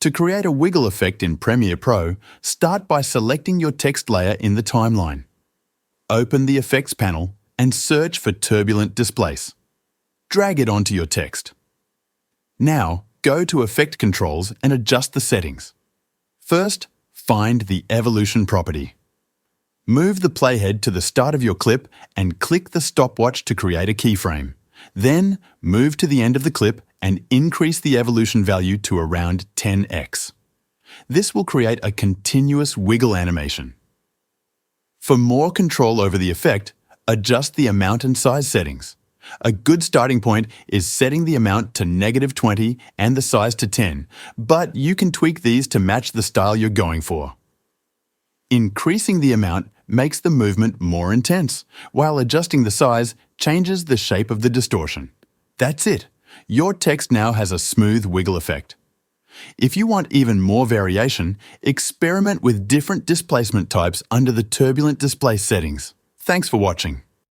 To create a wiggle effect in Premiere Pro, start by selecting your text layer in the timeline. Open the Effects panel and search for Turbulent Displace. Drag it onto your text. Now, go to Effect Controls and adjust the settings. First, find the Evolution property. Move the playhead to the start of your clip and click the stopwatch to create a keyframe. Then, move to the end of the clip and increase the evolution value to around 10x. This will create a continuous wiggle animation. For more control over the effect, adjust the amount and size settings. A good starting point is setting the amount to -20 and the size to 10, but you can tweak these to match the style you're going for. Increasing the amount makes the movement more intense, while adjusting the size changes the shape of the distortion. That's it. Your text now has a smooth wiggle effect. If you want even more variation, experiment with different displacement types under the Turbulent Displace settings. Thanks for watching.